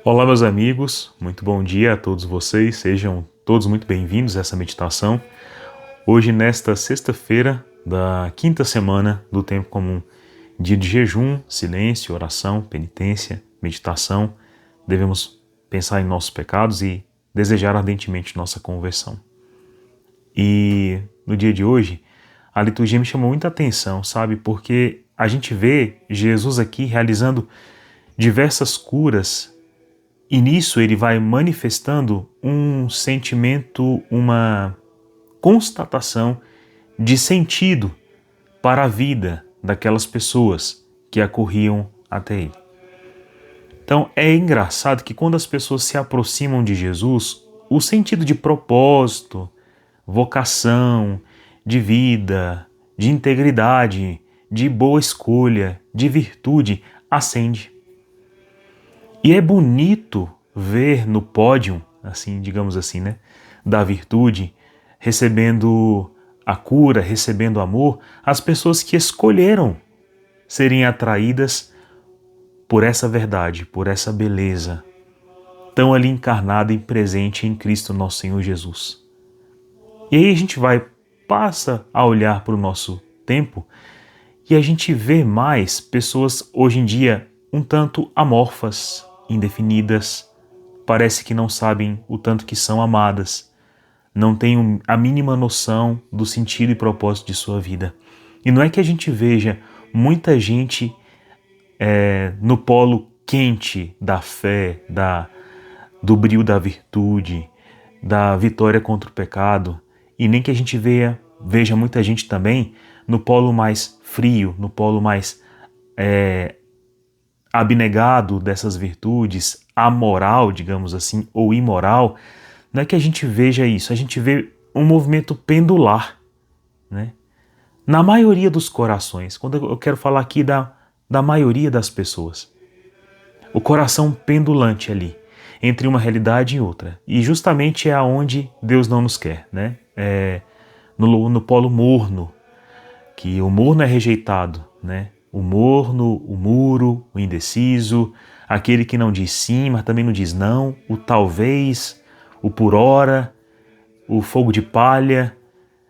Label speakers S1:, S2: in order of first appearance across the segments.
S1: Olá, meus amigos, muito bom dia a todos vocês, sejam todos muito bem-vindos a essa meditação. Hoje, nesta sexta-feira da quinta semana do Tempo Comum, dia de jejum, silêncio, oração, penitência, meditação, devemos pensar em nossos pecados e desejar ardentemente nossa conversão. E no dia de hoje, a liturgia me chamou muita atenção, sabe? Porque a gente vê Jesus aqui realizando diversas curas. E nisso ele vai manifestando um sentimento, uma constatação de sentido para a vida daquelas pessoas que acorriam até ele. Então é engraçado que quando as pessoas se aproximam de Jesus, o sentido de propósito, vocação, de vida, de integridade, de boa escolha, de virtude, acende. E é bonito ver no pódio, assim, digamos assim, né, da virtude, recebendo a cura, recebendo amor, as pessoas que escolheram serem atraídas por essa verdade, por essa beleza, tão ali encarnada e presente em Cristo nosso Senhor Jesus. E aí a gente passa a olhar para o nosso tempo e a gente vê mais pessoas hoje em dia um tanto amorfas, indefinidas, parece que não sabem o tanto que são amadas, não têm a mínima noção do sentido e propósito de sua vida. E não é que a gente veja muita gente no polo quente da fé, do brio da virtude, da vitória contra o pecado, e nem que a gente veja muita gente também no polo mais frio, no polo mais abnegado dessas virtudes, amoral, digamos assim, ou imoral. Não é que a gente veja isso, a gente vê um movimento pendular, né? Na maioria dos corações, quando eu quero falar aqui da maioria das pessoas, o coração pendulante ali, entre uma realidade e outra, e justamente é aonde Deus não nos quer, né? No polo morno, que o morno é rejeitado, né? O morno, o muro, o indeciso, aquele que não diz sim, mas também não diz não, o talvez, o por ora, o fogo de palha,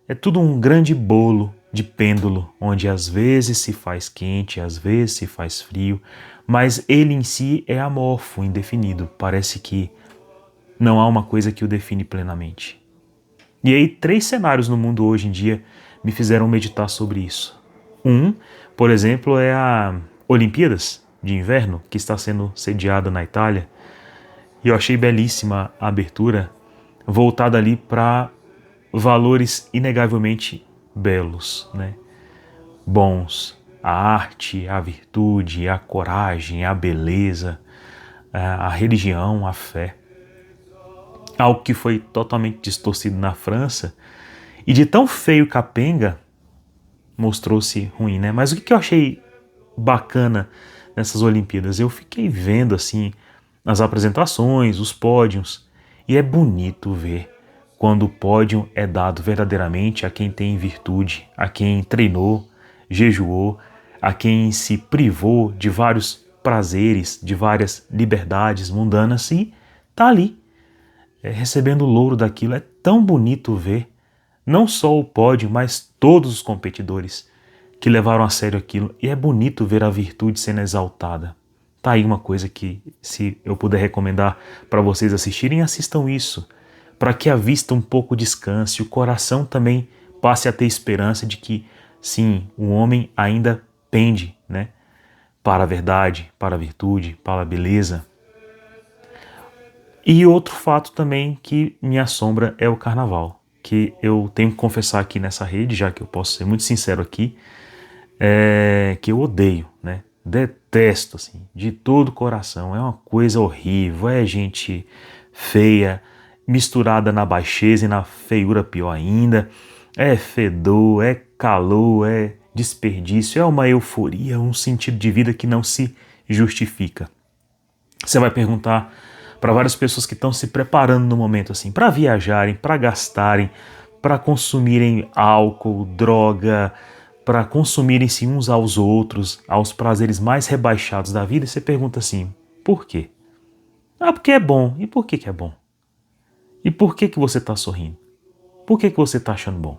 S1: é tudo um grande bolo de pêndulo, onde às vezes se faz quente, às vezes se faz frio, mas ele em si é amorfo, indefinido, parece que não há uma coisa que o define plenamente. E aí 3 cenários no mundo hoje em dia me fizeram meditar sobre isso. Por exemplo, é a Olimpíadas de Inverno, que está sendo sediada na Itália. E eu achei belíssima a abertura, voltada ali para valores inegavelmente belos, né? Bons. A arte, a virtude, a coragem, a beleza, a religião, a fé. Algo que foi totalmente distorcido na França e de tão feio capenga mostrou-se ruim, né? Mas o que eu achei bacana nessas Olimpíadas? Eu fiquei vendo assim as apresentações, os pódios, e é bonito ver quando o pódio é dado verdadeiramente a quem tem virtude, a quem treinou, jejuou, a quem se privou de vários prazeres, de várias liberdades mundanas e tá ali, recebendo o louro daquilo. É tão bonito ver não só o pódio, mas todos os competidores que levaram a sério aquilo. E é bonito ver a virtude sendo exaltada. Tá aí uma coisa que, se eu puder recomendar para vocês assistirem, assistam isso, para que a vista um pouco descanse, o coração também passe a ter esperança de que, sim, o homem ainda pende, né, para a verdade, para a virtude, para a beleza. E outro fato também que me assombra é o carnaval, que eu tenho que confessar aqui nessa rede, já que eu posso ser muito sincero aqui, que eu odeio, né? Detesto, assim, de todo o coração. É uma coisa horrível, é gente feia, misturada na baixeza e na feiura pior ainda. É fedor, é calor, é desperdício, é uma euforia, um sentido de vida que não se justifica. Você vai perguntar para várias pessoas que estão se preparando no momento assim, para viajarem, para gastarem, para consumirem álcool, droga, para consumirem-se uns aos outros, aos prazeres mais rebaixados da vida, e você pergunta assim, por quê? Ah, porque é bom. E por que é bom? E por que você está sorrindo? Por que você está achando bom?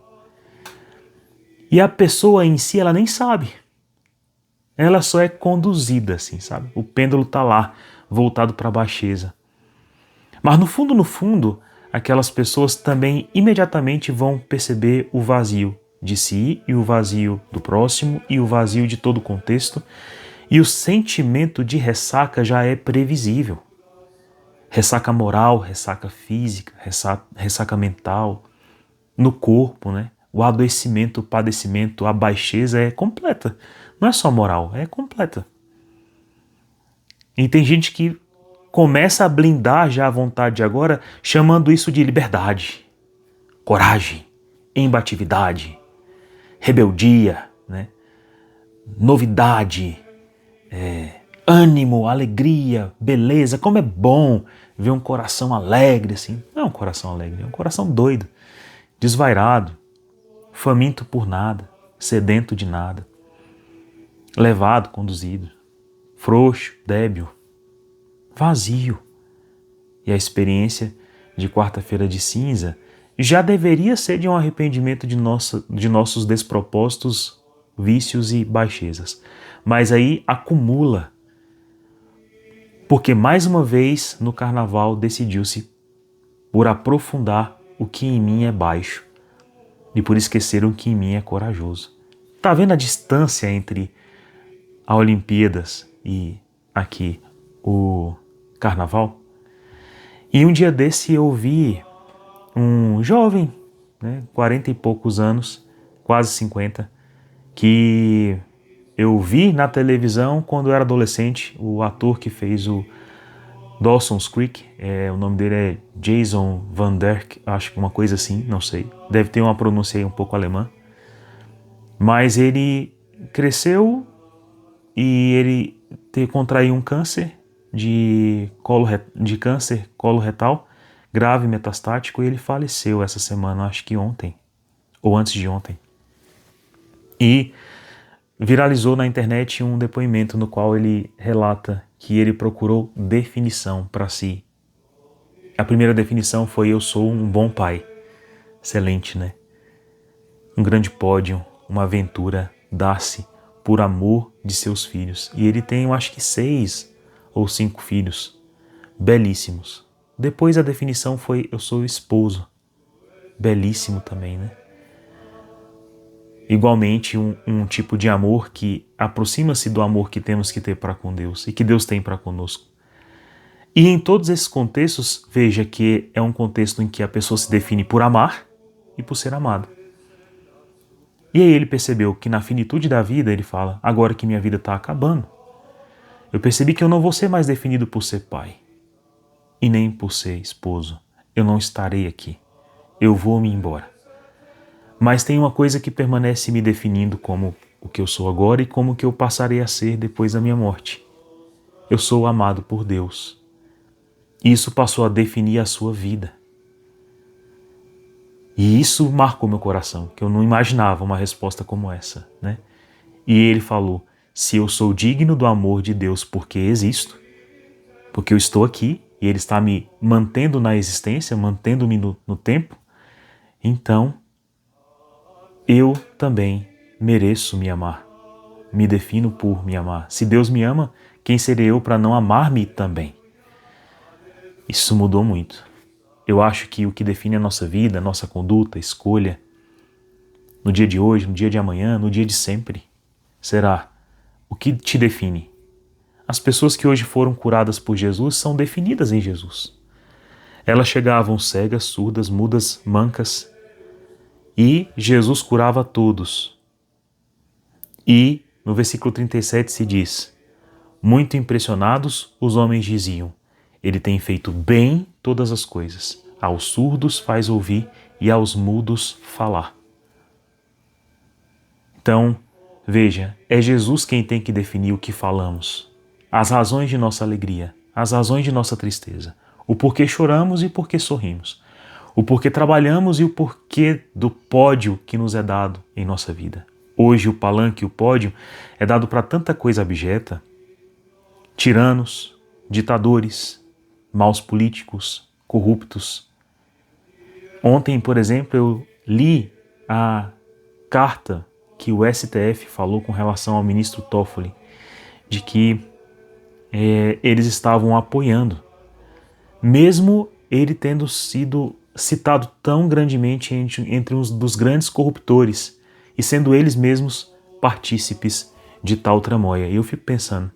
S1: E a pessoa em si, ela nem sabe. Ela só é conduzida, assim, sabe? O pêndulo está lá, voltado para a baixeza. Mas no fundo, aquelas pessoas também imediatamente vão perceber o vazio de si e o vazio do próximo e o vazio de todo o contexto. E o sentimento de ressaca já é previsível. Ressaca moral, ressaca física, ressaca mental, no corpo, né? O adoecimento, o padecimento, a baixeza é completa. Não é só moral, é completa. E tem gente que começa a blindar já a vontade agora, chamando isso de liberdade, coragem, embatividade, rebeldia, né? Novidade, ânimo, alegria, beleza. Como é bom ver um coração alegre assim. Não é um coração alegre, é um coração doido, desvairado, faminto por nada, sedento de nada, levado, conduzido, frouxo, débil, vazio. E a experiência de quarta-feira de cinza já deveria ser de um arrependimento de nossos despropósitos, vícios e baixezas. Mas aí acumula, porque mais uma vez no carnaval decidiu-se por aprofundar o que em mim é baixo e por esquecer o que em mim é corajoso. Tá vendo a distância entre a Olimpíadas e aqui o carnaval? E um dia desse eu vi um jovem, né, 40 e poucos anos, quase 50, que eu vi na televisão quando eu era adolescente, o ator que fez o Dawson's Creek, o nome dele é Jason Van Der, acho que uma coisa assim, não sei, deve ter uma pronúncia aí um pouco alemã, mas ele cresceu e ele contraiu um câncer de câncer coloretal grave metastático e ele faleceu essa semana, acho que ontem ou antes de ontem. E viralizou na internet um depoimento no qual ele relata que ele procurou definição para si. A primeira definição foi: eu sou um bom pai. Excelente, né? Um grande pódio, uma aventura dá-se por amor de seus filhos. E ele tem, eu acho que 6 ou 5 filhos, belíssimos. Depois a definição foi: eu sou esposo. Belíssimo também, né? Igualmente um tipo de amor que aproxima-se do amor que temos que ter para com Deus e que Deus tem para conosco. E em todos esses contextos, veja que é um contexto em que a pessoa se define por amar e por ser amado. E aí ele percebeu que na finitude da vida, ele fala: agora que minha vida está acabando, eu percebi que eu não vou ser mais definido por ser pai e nem por ser esposo. Eu não estarei aqui. Eu vou me embora. Mas tem uma coisa que permanece me definindo como o que eu sou agora e como o que eu passarei a ser depois da minha morte. Eu sou amado por Deus. E isso passou a definir a sua vida. E isso marcou meu coração, que eu não imaginava uma resposta como essa, né? E ele falou: se eu sou digno do amor de Deus porque existo, porque eu estou aqui e Ele está me mantendo na existência, mantendo-me no tempo, então eu também mereço me amar, me defino por me amar. Se Deus me ama, quem serei eu para não amar-me também? Isso mudou muito. Eu acho que o que define a nossa vida, a nossa conduta, escolha, no dia de hoje, no dia de amanhã, no dia de sempre, será o que te define. As pessoas que hoje foram curadas por Jesus são definidas em Jesus. Elas chegavam cegas, surdas, mudas, mancas, e Jesus curava todos. E no versículo 37 se diz: muito impressionados, os homens diziam: ele tem feito bem todas as coisas. Aos surdos faz ouvir e aos mudos falar. Então, veja, é Jesus quem tem que definir o que falamos, as razões de nossa alegria, as razões de nossa tristeza, o porquê choramos e porquê sorrimos, o porquê trabalhamos e o porquê do pódio que nos é dado em nossa vida. Hoje o palanque, o pódio, é dado para tanta coisa abjeta: tiranos, ditadores, maus políticos, corruptos. Ontem, por exemplo, eu li a carta que o STF falou com relação ao ministro Toffoli, de que eles estavam apoiando, mesmo ele tendo sido citado tão grandemente entre uns dos grandes corruptores e sendo eles mesmos partícipes de tal tramóia. E eu fico pensando,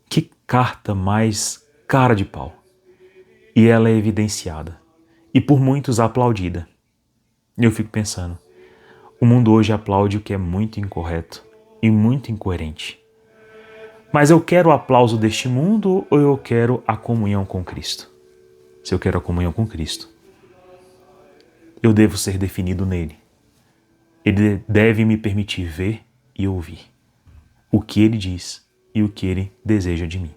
S1: que carta mais cara de pau. E ela é evidenciada e por muitos aplaudida. E eu fico pensando, o mundo hoje aplaude o que é muito incorreto e muito incoerente. Mas eu quero o aplauso deste mundo ou eu quero a comunhão com Cristo? Se eu quero a comunhão com Cristo, eu devo ser definido nele. Ele deve me permitir ver e ouvir o que ele diz e o que ele deseja de mim.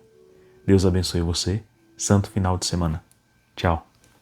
S1: Deus abençoe você. Santo final de semana. Tchau.